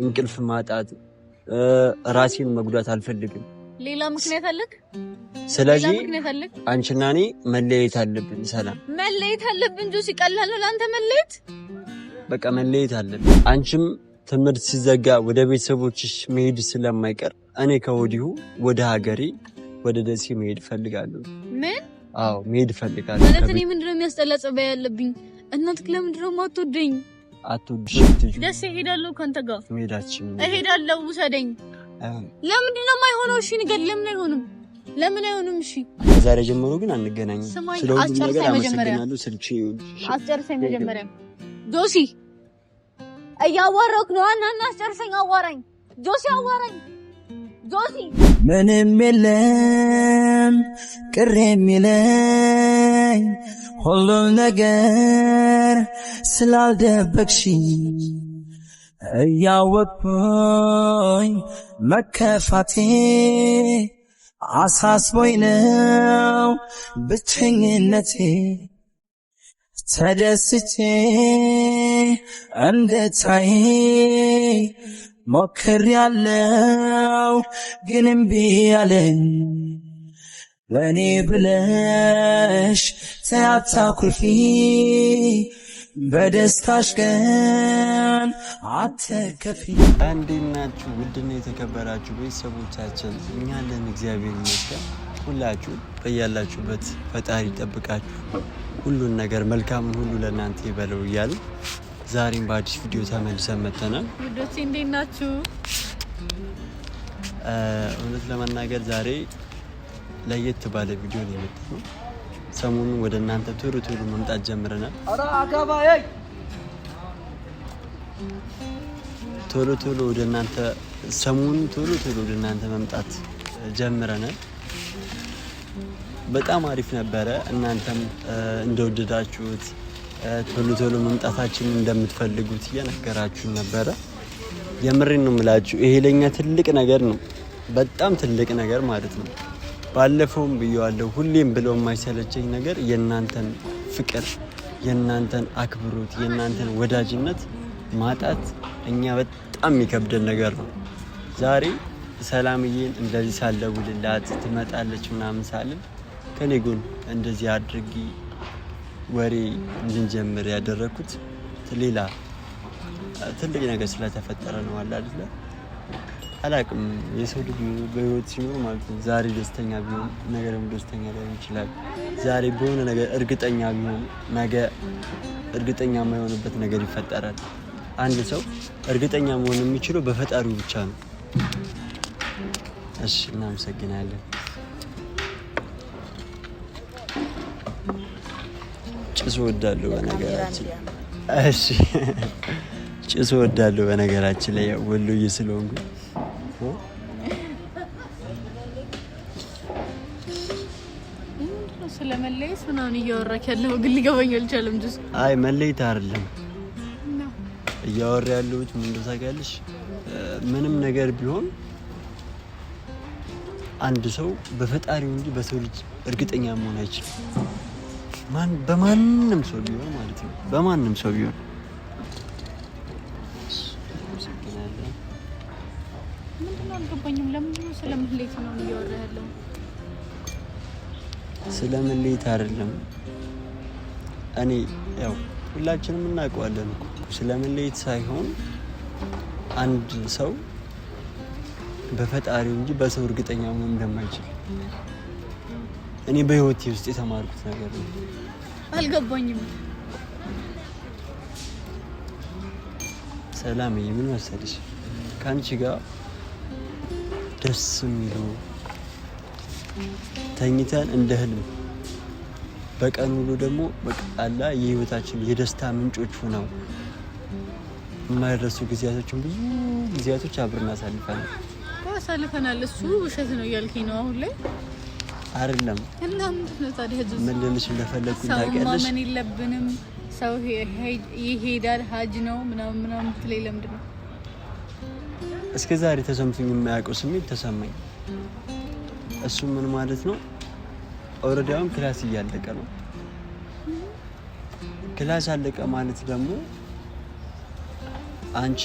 እንቅልፍ ማጣት ራሴን መጉዳት አልፈልግም። ሌላ ምክንያት አለክ? ስለዚህ አንቺና እኔ መለየት አለብን። ሰላም መለየት አለብን። ጆሲ ቀላል ነው ለአንተ መለየት? በቃ መለየት አለብን። አንቺም ትምህርት ሲዘጋ ወደ ቤተሰቦችሽ መሄድ ስለማይቀር እኔ ከወዲሁ ወደ ሀገሬ ወደ ደሴ መሄድ ፈልጋለሁ። ምን? አዎ መሄድ ፈልጋለሁ። ማለት እኔ ምንድነው የሚያስጠላ ጸባይ ያለብኝ? እናትክ ለምንድነው ማትወደኝ? አትወድሽ? ደሴ ሄዳለሁ ካንተ ጋር መሄዳችን እሄዳለሁ። ውሰደኝ። ለምንድነው የማይሆነው? እሺ ንገድ። ለምን አይሆንም? ለምን አይሆንም? እሺ ዛሬ ጀምሮ ግን አንገናኝም። ስለዚህ ነገር አመሰግናለሁ። ስልቺ አስጨርሰኝ መጀመሪያ። ጆሲ እያዋራክ ነው። አናና አስጨርሰኝ። አዋራኝ ጆሲ፣ አዋራኝ ጆሲ። ምንም የለም ቅር የሚለኝ ሁሉም ነገር ስላልደበቅሽኝ እያወቅኩኝ መከፋቴ አሳስቦኝ ነው ብቸኝነቴ ተደስቼ እንድታይ ሞክሬያለሁ ግን እምቢ አለኝ። ለኔ ብለሽ ተያታኩርፊ በደስታሽ ቀን አትከፊ። እንዴት ናችሁ? ውድና የተከበራችሁ ቤተሰቦቻችን፣ እኛ አለን እግዚአብሔር ይመስገን። ሁላችሁ በያላችሁበት ፈጣሪ ይጠብቃችሁ፣ ሁሉን ነገር መልካምን ሁሉ ለእናንተ ይበለው እያልን ዛሬም በአዲስ ቪዲዮ ተመልሰን መጥተናል። ውዶቼ እንዴት ናችሁ? እውነት ለመናገር ዛሬ ለየት ባለ ቪዲዮ ነው የመጣነው። ሰሞኑን ወደ እናንተ ቶሎ መምጣት ጀምረናል። ቶሎ ወደ እናንተ ሰሞኑን ቶሎ ወደ እናንተ መምጣት ጀምረናል። በጣም አሪፍ ነበረ። እናንተም እንደወደዳችሁት ቶሎ መምጣታችንን እንደምትፈልጉት እየነገራችሁን ነበረ። የምሬን ነው የምላችሁ። ይሄ ለኛ ትልቅ ነገር ነው፣ በጣም ትልቅ ነገር ማለት ነው። ባለፈውም ብየዋለሁ፣ ሁሌም ብለው የማይሰለቸኝ ነገር የእናንተን ፍቅር፣ የእናንተን አክብሮት፣ የእናንተን ወዳጅነት ማጣት እኛ በጣም የሚከብደን ነገር ነው። ዛሬ ሰላምዬን እንደዚህ ሳልደውልላት ትመጣለች ምናምን ሳልን ከኔ ጎን እንደዚህ አድርጊ ወሬ እንድንጀምር ያደረኩት ሌላ ትልቅ ነገር ስለተፈጠረ ነው። አለ አይደል? አላቅም። የሰው ልጅ በህይወት ሲኖር ማለት ነው ዛሬ ደስተኛ ቢሆን ነገ ደግሞ ደስተኛ ላይሆን ይችላል። ዛሬ በሆነ ነገር እርግጠኛ ቢሆን ነገ እርግጠኛ የማይሆንበት ነገር ይፈጠራል። አንድ ሰው እርግጠኛ መሆን የሚችለው በፈጣሪው ብቻ ነው። እሺ፣ እናመሰግናለን። ጭስ ወዳለሁ በነገራችን። እሺ፣ ጭስ ወዳለሁ በነገራችን ላይ ወሎዬ ስለሆንኩ ስለመለየት ምናምን እያወራክ ያለው ግን ሊገባኝ አልቻለም። ጁስ አይ መለየት አይደለም እያወራ ያለሁት። ምን እንደው ታውቂያለሽ፣ ምንም ነገር ቢሆን አንድ ሰው በፈጣሪው እንጂ በሰው ልጅ እርግጠኛ መሆን አይችልም። በማንም ሰው ቢሆን ማለት ነው፣ በማንም ሰው ቢሆን። ምንድነው አልገባኝም። ለምንድነው ስለመለየት ነው እያወራ ያለው? ስለመለየት አይደለም። እኔ ያው ሁላችንም እናውቀዋለን እኮ ስለመለየት ሳይሆን አንድ ሰው በፈጣሪው እንጂ በሰው እርግጠኛ መሆን እንደማይችል እኔ በህይወቴ ውስጥ የተማርኩት ነገር ነው። አልገባኝም። ሰላምዬ ምን መሰለሽ፣ ከአንቺ ጋር ደስ የሚሉ ተኝተን እንደ ህልም በቀን ውሎ ደግሞ በቃላ የህይወታችን የደስታ ምንጮች ሆነው የማይረሱ ጊዜያቶችን ብዙ ጊዜያቶች አብረን አሳልፈናል። እሱ ውሸት ነው እያልከኝ ነው አሁን ላይ? አይደለም። እና ምንድነው ታዲያ ጁስ ምን ልልሽ እንደፈለኩኝ ታውቂያለሽ? ማመን የለብንም ሰው ይሄዳል ሀጅ ነው ምናምን ትለኝ ለምንድን ነው? እስከ ዛሬ ተሰምቶኝ የማያውቀው ስሜት ተሰማኝ። እሱ ምን ማለት ነው? ኦልሬዲ አሁን ክላስ እያለቀ ነው። ክላስ አለቀ ማለት ደግሞ አንቺ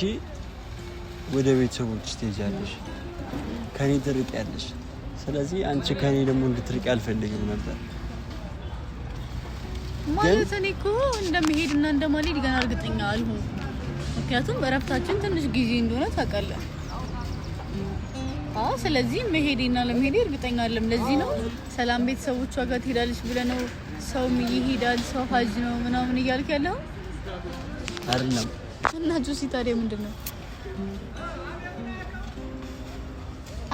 ወደ ቤተሰቦች ትሄጃለሽ፣ ከኔ ትርቂያለሽ። ስለዚህ አንቺ ከኔ ደግሞ እንድትርቂ አልፈልግም ነበር ማለት እኔ እኮ እንደምሄድና እንደማልሄድ ገና እርግጠኛ አልሆንኩም። ምክንያቱም እረፍታችን ትንሽ ጊዜ እንደሆነ ታውቃለህ። ስለዚህ መሄዴና ለመሄዴ እርግጠኛ አይደለም። ለዚህ ነው ሰላም ቤተሰቦቿ ጋር ትሄዳለች ብለህ ነው ሰውም ይሄዳል ሰው ሀጅ ነው ምናምን እያልክ ያለው አይደለም። እና ጆሲ ታዲያ ምንድን ነው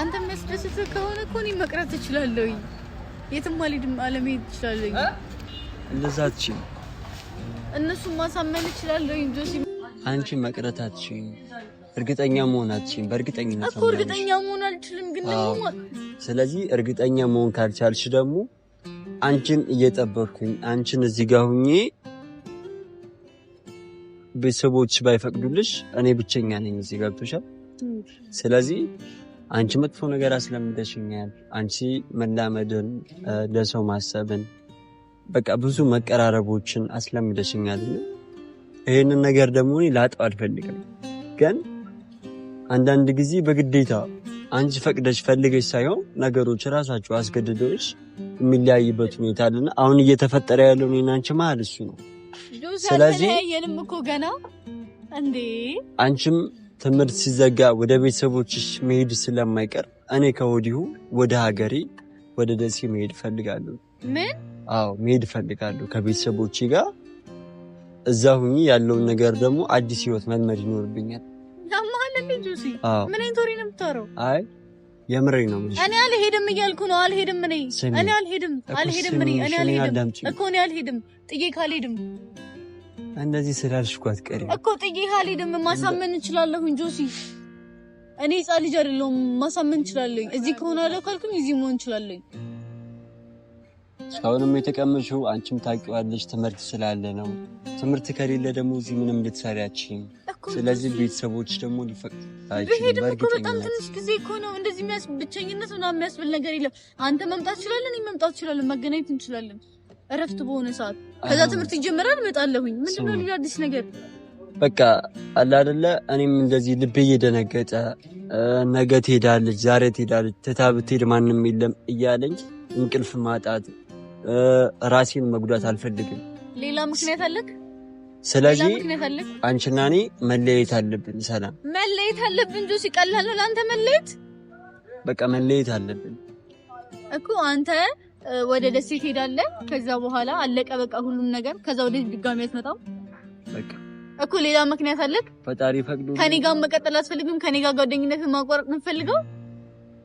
አንተ የሚያስደስትህ ከሆነ እኮ እኔ መቅረት እችላለሁ፣ የትም አልሄድም፣ አለመሄድ እችላለሁ። እንደዛ አትችይም። እነሱን ማሳመን እችላለሁ ጆሲ። አንቺ መቅረት አትችይም፣ እርግጠኛ መሆን አትችይም። በእርግጠኝነት እኮ እርግጠኛ መሆን አልችልም፣ ግን ደግሞ ስለዚህ እርግጠኛ መሆን ካልቻልሽ ደግሞ አንቺን እየጠበቅኩኝ አንቺን እዚህ ጋር ሁኜ ቤተሰቦች ባይፈቅዱልሽ እኔ ብቸኛ ነኝ እዚህ ገብቶሻል። ስለዚህ አንቺ መጥፎ ነገር አስለምደሽኛል። አንቺ መላመድን፣ ለሰው ማሰብን፣ በቃ ብዙ መቀራረቦችን አስለምደሽኛል። ይሄንን ነገር ደግሞ እኔ ላጣው አልፈልግም። ግን አንዳንድ ጊዜ በግዴታ አንቺ ፈቅደሽ ፈልገሽ ሳይሆን ነገሮች ራሳቸው አስገድደውሽ የሚለያይበት ሁኔታ አለና አሁን እየተፈጠረ ያለው እኔና አንቺ መሀል እሱ ነው። ስለዚህ የለም እኮ ገና እንዴ አንቺም ትምህርት ሲዘጋ ወደ ቤተሰቦችሽ መሄድ ስለማይቀር እኔ ከወዲሁ ወደ ሀገሬ ወደ ደሴ መሄድ ፈልጋለሁ። ምን? አዎ መሄድ ፈልጋለሁ ከቤተሰቦቼ ጋር እዛ ሁኚ ያለውን ነገር ደግሞ አዲስ ህይወት መልመድ ይኖርብኛል። ያማል እንዴ ጆሲ? ምን እንቶሪ ነው የምታወራው? አይ የምሬን ነው። እኔ አልሄድም እያልኩ ነው። አልሄድም እኔ አልሄድም እኮ እኔ አልሄድም። ጥዬ ካልሄድም እንደዚህ ስላልሽ እኮ አትቀሪም እኮ። ጥዬ ካልሄድም ማሳመን እችላለሁ ጆሲ። እኔ ሕፃን ልጅ አይደለሁም፣ ማሳመን እችላለሁ። እዚህ ከሆነ አለው ካልኩኝ እዚህ መሆን እችላለሁ። እስካሁንም የተቀመጥሽው አንቺም ታውቂዋለሽ ትምህርት ስላለ ነው። ትምህርት ከሌለ ደግሞ እዚህ ምንም ልትሰሪያችም። ስለዚህ ቤተሰቦች ደግሞ ሊፈቅዱ አይችልም። በጣም ትንሽ ጊዜ እኮ ነው። እንደዚህ ብቸኝነት ምናምን የሚያስብል ነገር የለም። አንተ መምጣት ትችላለህ፣ እኔ መምጣት እችላለሁ፣ መገናኘት እንችላለን እረፍት በሆነ ሰዓት። ከዛ ትምህርት ይጀምራል፣ እመጣለሁኝ። ምንድነው ሌላ አዲስ ነገር? በቃ አለ አይደለ? እኔም እንደዚህ ልቤ እየደነገጠ ነገ ትሄዳለች፣ ዛሬ ትሄዳለች፣ ትታ ብትሄድ ማንም የለም እያለኝ እንቅልፍ ማጣት፣ ራሴን መጉዳት አልፈልግም። ሌላ ምክንያት አለክ? ስለዚህ አንቺና እኔ መለየት አለብን። ሰላም መለየት አለብን ጆሲ። ቀላል ነው ለአንተ መለየት? በቃ መለየት አለብን እኮ። አንተ ወደ ደሴ ትሄዳለህ፣ ከዛ በኋላ አለቀ በቃ ሁሉም ነገር። ከዛ ወደ ድጋሚ አትመጣም በቃ እኮ። ሌላ ምክንያት አለክ? ፈጣሪ ፈቅዶ ከኔ ጋር መቀጠል አትፈልግም? ከኔ ጋር ጓደኝነትን ማቋረጥ ነው የምትፈልገው?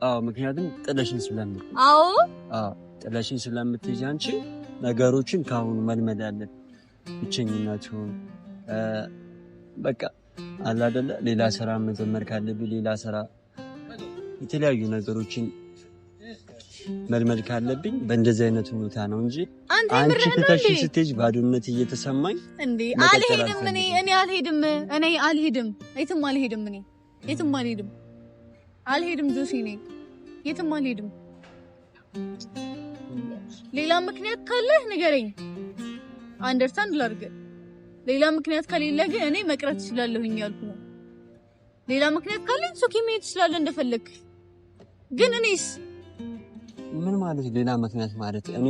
አዎ፣ ምክንያቱም ጥለሽኝ ስለምትሄጂ። አዎ ጥለሽኝ ስለምትሄጂ አንቺ ነገሮችን ከአሁኑ መልመድ አለብን። ብቸኝነቱን በቃ አለ አይደለ? ሌላ ስራ መጀመር ካለብኝ ሌላ ስራ፣ የተለያዩ ነገሮችን መልመድ ካለብኝ በእንደዚህ አይነት ሁኔታ ነው እንጂ አንቺ ትተሽኝ ስትሄጂ ባዶነት እየተሰማኝ እንዴ። አልሄድም እኔ አልሄድም፣ የትም አልሄድም፣ እኔ የትም አልሄድም፣ አልሄድም ጆሲ፣ እኔ የትም አልሄድም። ሌላ ምክንያት ካለህ ንገረኝ፣ አንደርስታንድ ላድርግ። ሌላ ምክንያት ከሌለ ግን እኔ መቅረት እችላለሁኝ ያልኩ ነው። ሌላ ምክንያት ካለኝ ሶኪ መሄድ እችላለሁ እንደፈለግ። ግን እኔስ ምን ማለት ሌላ ምክንያት ማለት? እኔ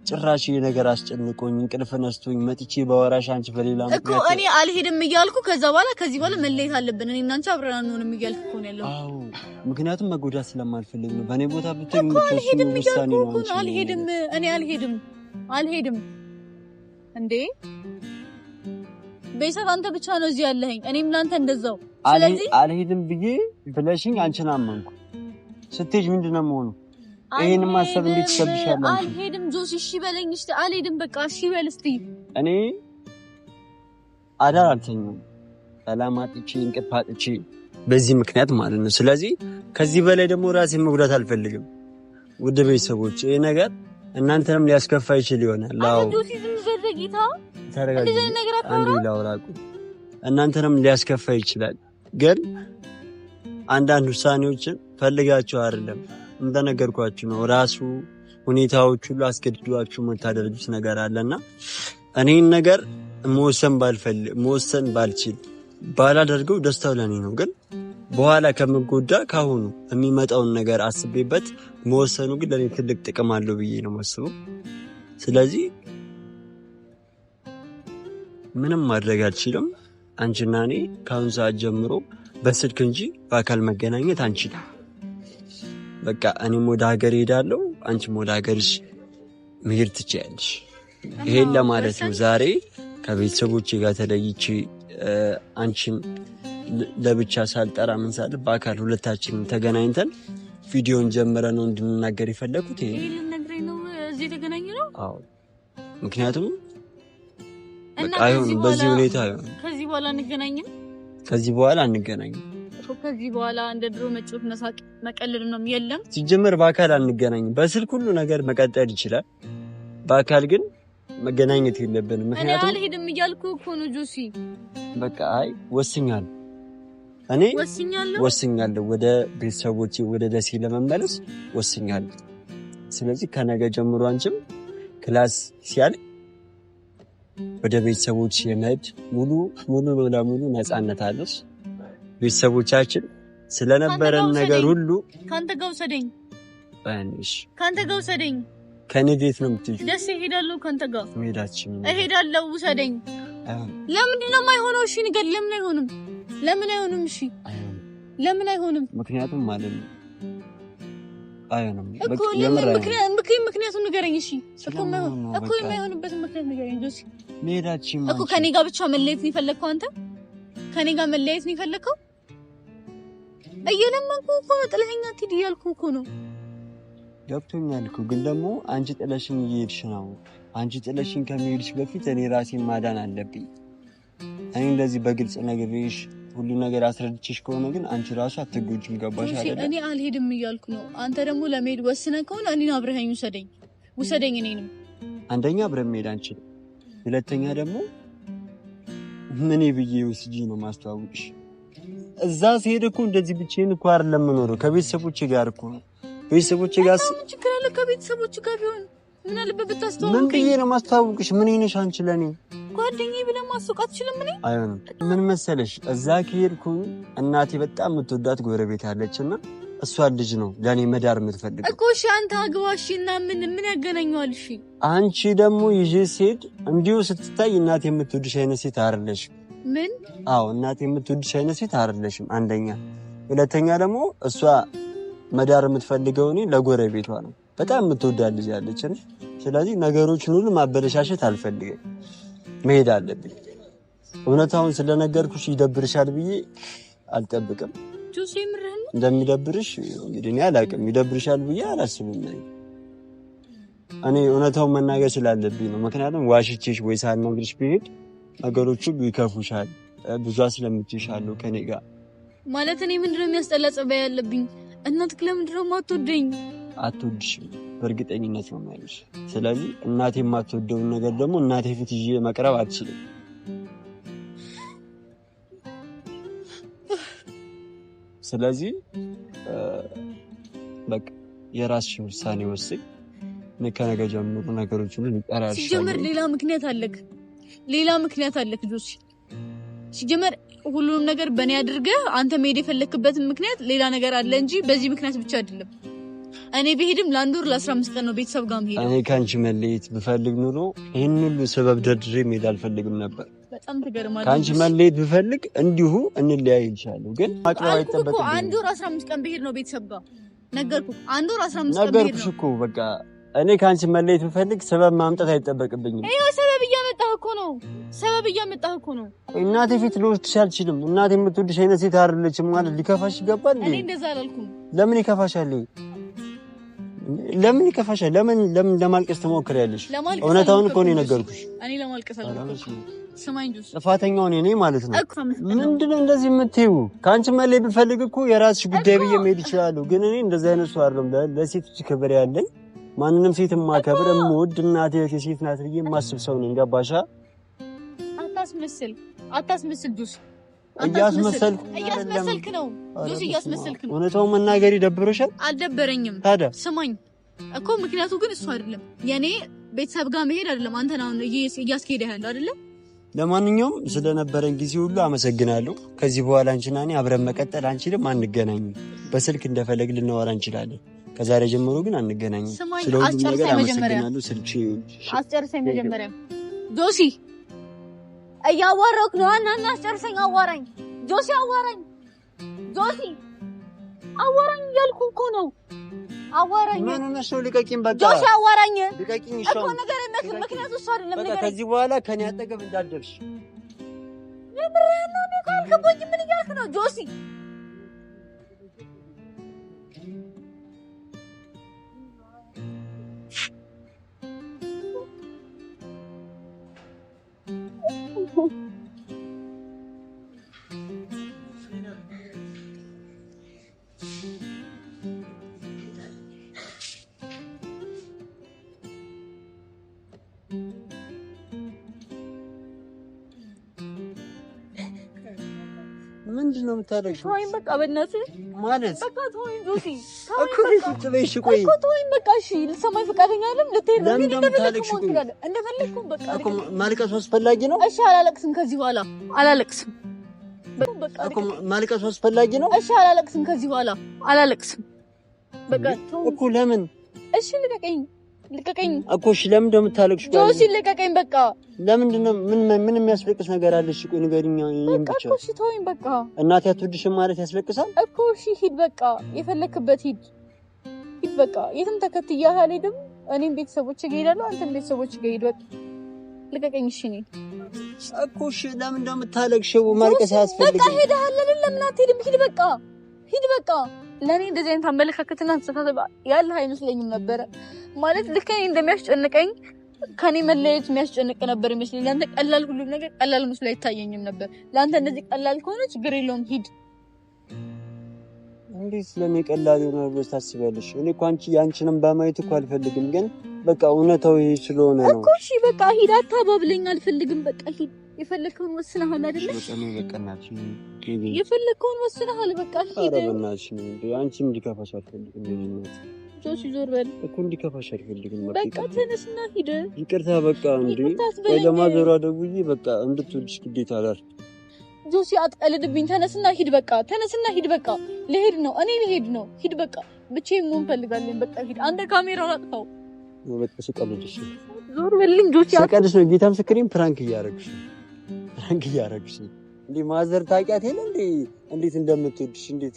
ጭራሽ ነገር አስጨንቆኝ እንቅልፍ ነስቶኝ መጥቼ ባወራሽ አንቺ በሌላ ምክንያት እኮ እኔ አልሄድም እያልኩ ከዚህ በኋላ መለየት አለብን። እኔ እና አንቺ አብረን አንሆንም እያልኩ እኮ ነው ያለው። አዎ ምክንያቱም መጎዳት ስለማልፈልግ ነው። በእኔ ቦታ ብትሆኚ የምትወስኚው ውሳኔ ነው። እኔ አልሄድም እንዴ ቤተሰብ፣ አንተ ብቻ ነው እዚህ ያለኸኝ፣ እኔም ላንተ እንደዛው። ስለዚህ አልሄድም ብዬ ብለሽኝ አንቺን አመንኩ። ስትሄጂ ምንድነው የምሆነው? ይሄን ማሰብ እንዴት ይከብድሻል? አልሄድም ጆሲ፣ እሺ በለኝ። እሺ አልሄድም፣ በቃ እሺ በል እስቲ። እኔ አዳር አልተኛም፣ ሰላም አጥቼ እንቅልፍ አጥቼ በዚህ ምክንያት ማለት ነው። ስለዚህ ከዚህ በላይ ደግሞ ራሴን መጉዳት አልፈልግም። ውድ ቤተሰቦች፣ ይሄ ነገር እናንተንም ሊያስከፋ ይችል ይሆናል። አዎ ጆሲ፣ ዝም በል ጌታ፣ ተረጋጊ። አንዱ ላውራቁ እናንተንም ሊያስከፋ ይችላል። ግን አንዳንድ ውሳኔዎችን ፈልጋችሁ አይደለም እንደነገርኳችሁ ነው። ራሱ ሁኔታዎች ሁሉ አስገድዷችሁ የምታደርጉት ነገር አለና እኔን ነገር መወሰን ባልችል ባላደርገው ደስታው ለኔ ነው። ግን በኋላ ከምጎዳ ካሁኑ የሚመጣውን ነገር አስቤበት መወሰኑ ግን ለኔ ትልቅ ጥቅም አለው ብዬ ነው የማስበው። ስለዚህ ምንም ማድረግ አልችልም። አንቺና እኔ ከአሁን ሰዓት ጀምሮ በስልክ እንጂ በአካል መገናኘት አንችልም። በቃ እኔም ወደ ሀገር ሄዳለሁ፣ አንቺም ወደ ሀገርሽ መሄድ ትችያለሽ። ይሄን ለማለት ነው ዛሬ ከቤተሰቦቼ ጋር ተለይቼ አንቺን ለብቻ ሳልጠራ ምን ሳል በአካል ሁለታችንን ተገናኝተን ቪዲዮን ጀምረ ነው እንድንናገር የፈለኩት። ይሄ ልነግረኝ ነው እዚህ ተገናኘነው። አዎ ምክንያቱም በቃ አይሆንም፣ በዚህ ሁኔታ አይሆንም። ከዚህ በኋላ አንገናኝም። ከዚህ በኋላ እንደ ድሮ መጮት መሳቅ መቀለድ ነው የለም። ሲጀመር በአካል አንገናኝም። በስልክ ሁሉ ነገር መቀጠል ይችላል፣ በአካል ግን መገናኘት የለብንም። ምክንያቱም እኔ አልሄድም እያልኩ እኮ ነው ጆሲ። በቃ አይ ወስኛለሁ፣ እኔ ወስኛለሁ ወደ ቤተሰቦቼ ወደ ደሴ ለመመለስ ወስኛለሁ። ስለዚህ ከነገ ጀምሮ አንቺም ክላስ ሲያልቅ ወደ ቤተሰቦች የመሄድ ሙሉ ለሙሉ ነፃነት አለሽ። ቤተሰቦቻችን ስለነበረን ነገር ሁሉ ካንተ ጋር ወሰደኝ። ካንተ ጋር ወሰደኝ። ከኔ ቤት ነው የምትሄጂው? ደስ እሄዳለሁ። ካንተ ጋር እሄዳለሁ። ውሰደኝ። ለምንድን ነው የማይሆነው? እሺ ንገር። ለምን አይሆንም? እሺ ለምን አይሆንም? ምክንያቱም ማለት ነው አይሆንም እኮ ምክንያቱም ንገረኝ። እሺ እኮ የማይሆንበት ምክንያት ንገረኝ ጆሲ። መሄዳችን እኮ ከኔ ጋር ብቻ መለየት ነው የፈለግከው አንተ? ከኔ ጋር መለየት ነው የፈለግከው? እየለመንኩ እኮ ጥለኸኝ አትሂድ እያልኩ እኮ ነው። ገብቶኛል እኮ ግን ደግሞ አንቺ ጥለሽኝ እየሄድሽ ነው። አንቺ ጥለሽኝ ከመሄድሽ በፊት እኔ ራሴን ማዳን አለብኝ። እኔ እንደዚህ በግልጽ ነግሬሽ ሁሉ ነገር አስረድቼሽ ከሆነ ግን አንቺ ራሱ አትጎጂም። ገባሽ አይደል? እኔ አልሄድም እያልኩ ነው። አንተ ደግሞ ለመሄድ ወስነህ ከሆነ እኔን አብረኸኝ ውሰደኝ። እኔንም አንደኛ አብረን መሄድ አንችልም፣ ሁለተኛ ደግሞ ምን ብዬ ወስጂ ነው ማስተዋወቅሽ? እዛ ሲሄድ እኮ እንደዚህ ብቻዬን እኮ አይደለም የምኖረው፣ ከቤተሰቦቼ ጋር እኮ ነው። ቤተሰቦቼ ጋር ችግር አለ? ከቤተሰቦቼ ጋር ቢሆን ምን አለበት ብታስተዋውቀኝ? ምን ብዬ ነው ማስተዋወቅሽ? ምን ይነሽ አንቺ ለኔ ጓደኛዬ ብለህ ማስተዋወቅ አትችልም? አይሆንም። ምን መሰለሽ እዛ ከሄድኩ እናቴ በጣም የምትወዳት ጎረቤት አለችና እሷን ልጅ ነው ለኔ መዳር የምትፈልገው እኮ። እሺ አንተ አግባሽ እና ምን ያገናኘዋል? እሺ አንቺ ደግሞ ይዤ ሴት እንዲሁ ስትታይ እናቴ የምትወድሽ አይነት ሴት አይደለሽም። ምን? አዎ እናቴ የምትወድሽ አይነት ሴት አይደለሽም አንደኛ። ሁለተኛ ደግሞ እሷ መዳር የምትፈልገው እኔ ለጎረቤቷ ነው። በጣም የምትወዳት ልጅ አለች። ስለዚህ ነገሮችን ሁሉ ማበለሻሸት አልፈልግም። መሄድ አለብኝ። እውነታውን ስለነገርኩሽ ይደብርሻል ብዬ አልጠብቅም። ጆሲ ምረን እንደሚደብርሽ እንግዲህ እኔ አላውቅም። ይደብርሻል ብዬ አላስብም። እኔ እውነታውን መናገር ስላለብኝ ነው። ምክንያቱም ዋሽቼሽ ወይ ሳልነግርሽ ብሄድ ነገሮቹ ይከፉሻል። ብዙ አስለምቼሻለሁ ከኔ ጋር ማለት። እኔ ምንድነው የሚያስጠላ ጸባይ ያለብኝ? እናትህ ለምንድነው የማትወደኝ? አትወድሽም በእርግጠኝነት ነው የማይልሽ። ስለዚህ እናቴ የማትወደውን ነገር ደግሞ እናቴ ፊት ይዤ መቅረብ አልችልም። ስለዚህ በቃ የራስሽን ውሳኔ ወስኝ። ከነገ ጀምሮ ነገሮችን ሊጠራሽ ሲጀመር ሌላ ምክንያት አለክ ጆሲ። ሲጀመር ሁሉንም ነገር በእኔ አድርገህ አንተ መሄድ የፈለክበትን ምክንያት ሌላ ነገር አለ እንጂ በዚህ ምክንያት ብቻ አይደለም። እኔ ብሄድም ለአንድ ወር ለ15 ቀን ነው ቤተሰብ ጋር መሄድ። እኔ ካንቺ መለየት ብፈልግ ኑሮ ይሄን ሁሉ ሰበብ ደርድሬ መሄድ አልፈልግም ነበር። በጣም ትገርማለህ። ካንቺ መለየት ብፈልግ እንዲሁ እንለያይ ይችላል። ግን አቅራው አይተበከም። አንድ ወር 15 ቀን ብሄድ ነው ቤተሰብ ጋር ነገርኩ። አንድ ወር 15 ቀን ብሄድ ነው ነገርኩሽ እኮ በቃ። እኔ ካንቺ መለየት ብፈልግ ሰበብ ማምጣት አይጠበቅብኝም። ይሄው ሰበብ እያመጣህ እኮ ነው። እናቴ ፊት ልወስድሽ አልችልም። እናቴ የምትወድሽ አይነት ሴት አይደለችም ማለት ሊከፋሽ ይገባል። እኔ እንደዛ አላልኩም። ለምን ይከፋሻል? ለምን ለማልቀስ ትሞክሪያለሽ? እውነታውን እኮ ነው የነገርኩሽ። እኔ ለማልቀስ አልሞክርም። ስማኝ ጆሲ፣ ጥፋተኛው እኔ ነኝ ማለት ነው። ምንድነው እንደዚህ የምትይው? ካንቺ መለየት ብፈልግ እኮ የራስሽ ጉዳይ ብዬ መሄድ እችላለሁ። ግን እኔ እንደዚህ አይነት ሰው አይደለም። ለሴቶች ክብር ያለኝ ማንንም ሴት ማከብር የምወድ እናቴ ሴት ናት ብዬ የማስብ ሰው ነኝ። ገባሻ? አታስመስል ጆሲ። እያስመሰልክ ነው ጆሲ፣ እያስመሰልክ ነው። እውነታውን መናገር ይደብሮሻል? አልደበረኝም። ታዲያ ስማኝ እኮ ምክንያቱ ግን እሱ አይደለም የኔ ቤተሰብ ጋር መሄድ አይደለም። አንተ ነው እያስኬደህ ያለው አይደለም። ለማንኛውም ስለነበረን ጊዜ ሁሉ አመሰግናለሁ። ከዚህ በኋላ አንቺና እኔ አብረን መቀጠል አንችልም፣ አንገናኝም። በስልክ እንደፈለግ ልናወራ እንችላለን። ከዛሬ ጀምሮ ግን አንገናኝም። ስለሁሉም ነገር አመሰግናለሁ። ስልቺ አስጨርሰኝ መጀመሪያ ጆሲ እያዋራሁህ ነው። እና አስጨርሰኝ። አዋራኝ ጆሲ፣ አዋራኝ ጆሲ፣ አዋራኝ እያልኩህ እኮ ነው። አዋራኝ ምን ሆነሽ ነው? ልቀቂኝ በቃ ጆሲ፣ አዋራኝ ልቀቂኝ እኮ ነገር ምክንያቱ እሱ አይደለም። በቃ ከዚህ በኋላ ከኔ አጠገብ እንዳትደርሽ። የምርህን ነው? እኔ እኮ አልገባኝም። ምን እያልክ ነው ጆሲ? ምንድን ነው የምታደርጊው? ተወኝ በቃ በእናትህ ማለት በቃ ተወኝ ጆሲ እኮ ልትበይሽ። ቆይ እኮ ተወኝ በቃ እሺ። ልትሰማኝ ፈቃደኛ አይደለም። ልትሄድ ነው እንደፈለግኩ በቃ እኮ ማልቀሱ አስፈላጊ ነው? እሺ አላለቅስም። ከዚህ በኋላ አላለቅስም። በቃ እኮ ማልቀሱ አስፈላጊ ነው? እሺ አላለቅስም። ከዚህ በኋላ አላለቅስም። በቃ እኮ ለምን? እሺ ልቀቀኝ እኮ እሺ። ለምን እንደምታለቅሽ ጆሲ ልቀቀኝ በቃ። ለምንድን ነው? ምን የሚያስለቅስ ነገር አለ? እሺ ቆይ ንገሪኝ። ይሄን ብቻ እኮ እሺ ተወኝ በቃ። እናቴ አትወድሽም ማለት ያስለቅሳል እኮ። እሺ ሂድ በቃ፣ የፈለክበት ሂድ በቃ። የትም ተከትያህ አልሄድም። እኔም ቤተሰቦቼ ጋር እሄዳለሁ፣ አንተም ቤተሰቦቼ ጋር ሂድ በቃ። ልቀቀኝ እሺ። እኔ እኮ እሺ ለምን እንደምታለቅሽው? ማልቀስ ያስፈልጋል። በቃ ሄደሃል አይደል? ለምን አትሄድም? ሂድ በቃ። ለኔ እንደዚህ አይነት አመለካከትና አስተሳሰብ ያለህ አይመስለኝም ነበረ። ማለት ልክ እኔ እንደሚያስጨንቀኝ ከኔ መለየት የሚያስጨንቅ ነበር ይመስለኝ። ለአንተ ቀላል፣ ሁሉም ነገር ቀላል መስሎ አይታየኝም ነበር። ለአንተ እንደዚህ ቀላል ከሆነ ችግር የለውም ሂድ። እንዴት ለኔ ቀላል ይሆናል ብለሽ ታስቢያለሽ? እኔ እኮ ያንቺንም በማየት እኮ አልፈልግም፣ ግን በቃ እውነታው ይሄ ስለሆነ ነው እኮ። እሺ በቃ ሂድ፣ አታባብለኝ፣ አልፈልግም በቃ ሂድ። የፈለከውን ወስነሃል አይደል? በቃ እናትሽ የፈለከውን ወስነሃል በቃ ሂድ። ኧረ በእናትሽ ነው እንዴ? አንቺም እንዲከፋሽ አልፈልግም። ጆሲ ዞር በል እኮ፣ እንዲከፋሽ አልፈልግም። በቃ ተነስና ሂድ። ይቅርታ በቃ እንዴ። ወይ ለማዘሯ ደውዬ በቃ እንድትወድሽ ግዴታ አላር። ጆሲ አትቀልድብኝ። ተነስና ሂድ በቃ። ልሄድ ነው፣ እኔ ልሄድ ነው። ሂድ በቃ። ብቻዬን መሆን ፈልጋለሁ በቃ ሂድ። አንተ ካሜራውን አጥፋው። በቃ ስቀልድሽ ዞር በልኝ ጆሲ። ስቀልድሽ ነው። ጌታ ምስክሬን ፕራንክ እያደረግሽ እንዴ? ማዘር ታውቂያት የለ እንዴ? እንዴት እንደምትወድሽ እንዴት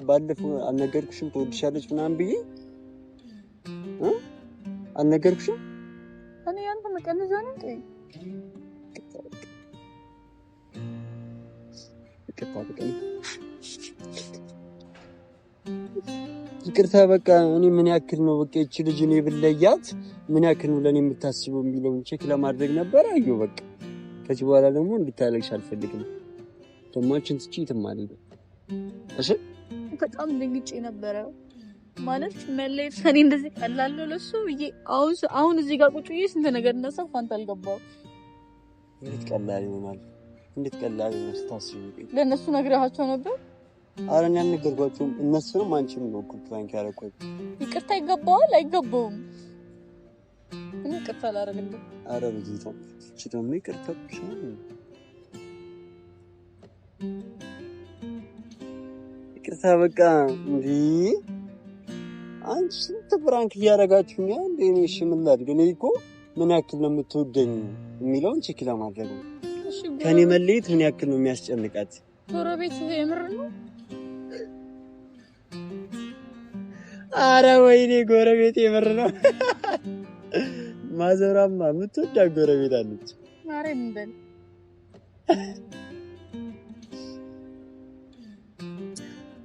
ባለፈው አልነገርኩሽም? ትወድሻለች ምናምን ብዬ አልነገርኩሽም? እኔ አንተ መቀነጃ ነኝ። ይቅርታ በቃ። እኔ ምን ያክል ነው በቃ እቺ ልጅ እኔ ብለያት ምን ያክል ነው ለኔ የምታስበው የሚለውን ቼክ ለማድረግ ነበር። አየሁ በቃ። ከዚህ በኋላ ደግሞ እንድታለቅሽ አልፈልግም። ደማችን ትጪ ትማለኝ። እሺ በጣም ደንግጬ ነበረ። ማለት መለየት ከኔ እንደዚህ ቀላል ነው ለሱ ብዬ አሁን እዚህ ጋር ቁጭ ብዬ ስንት ነገር እንደሰፋ አንተ አልገባሁም። እንዴት ቀላል ይሆናል? እንዴት ቀላል ነው ስታስቢ? ለእነሱ ነግረሃቸው ነበር? ኧረ እኔ አልነገርኳቸውም። እነሱንም አንቺም ነው እኮ ፕራንክ ያደረኳቸው። ይቅርታ ይገባዋል አይገባውም? እኔ ይቅርታ አላደርግልም። ኧረ በጌታ እቺ ደግሞ ይቅርታ ብቻ ነው። ይቅርታ በቃ። እንዴ አንቺ ስንት ፕራንክ እያደረጋችሁኝ እንዴ? እኔ እሺ ምን ላድርግ? እኔ እኮ ምን ያክል ነው የምትወደኝ የሚለውን ቼክ ለማድረግ ነው። ከኔ መለየት ምን ያክል ነው የሚያስጨንቃት? ጎረቤት የምር ነው? ኧረ ወይኔ ጎረቤት የምር ነው። ማዘራማ የምትወዳት ጎረቤት አለች። ማርያም በል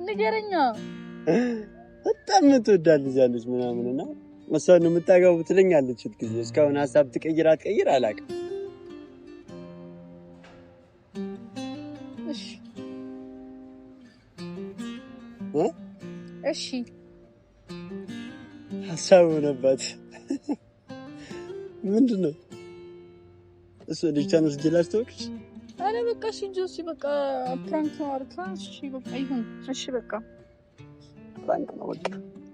ንገረኛ። በጣም የምትወዳት ልጅ አለች ምናምንና እሷን ነው የምታገባው ትለኛለች ሁልጊዜ። እስካሁን ሀሳብ ትቀይር አትቀይር አላውቅም። እሺ ሀሳብ ሆነባት። ምንድን ነው እሱ? ልጅቷን ወስጄላት ተወቅሽ? አረ በቃ እሺ ጆሲ በቃ ፕራንክ ነው አልካ። እሺ በቃ ይሁን። እሺ በቃ ፕራንክ ነው በቃ።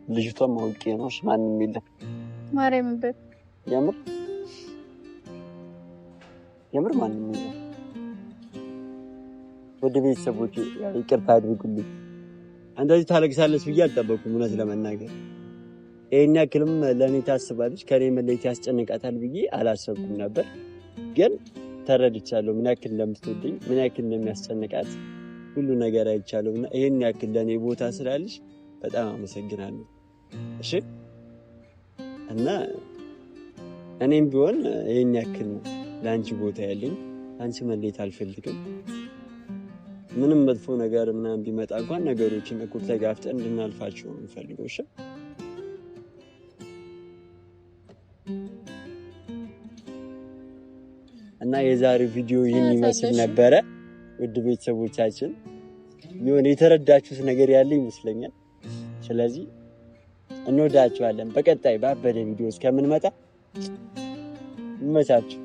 ልጅቷን ማውቄ ነው። እሺ ማንም የለም። ማርያም በል የምር ማንም የለም። ወደ ቤተሰቦቼ ይቅርታ አድርጉልኝ። እንደዚህ ታለቅሳለች ብዬ አልጠበኩም። እውነት ለመናገር ይሄን ያክልም ለእኔ ታስባለች ከኔ መለየት ያስጨንቃታል ብዬ አላሰብኩም ነበር። ግን ተረድቻለሁ ምን ያክል እንደምትወደኝ ምን ያክል እንደሚያስጨንቃት ሁሉ ነገር አይቻለሁ። እና ይሄን ያክል ለእኔ ቦታ ስላለሽ በጣም አመሰግናለሁ። እሺ እና እኔም ቢሆን ይሄን ያክል ነው ለአንቺ ቦታ ያለኝ። አንቺ መለየት አልፈልግም። ምንም መጥፎ ነገር ምናምን ቢመጣ እንኳን ነገሮችን እኩል ተጋፍጠን እንድናልፋቸው ነው የምፈልገው። እሺ እና የዛሬው ቪዲዮ ይህን ይመስል ነበረ። ውድ ቤተሰቦቻችን የሆነ የተረዳችሁት ነገር ያለ ይመስለኛል። ስለዚህ እንወዳችኋለን። በቀጣይ ባበደ ቪዲዮ እስከምንመጣ ይመቻችሁ።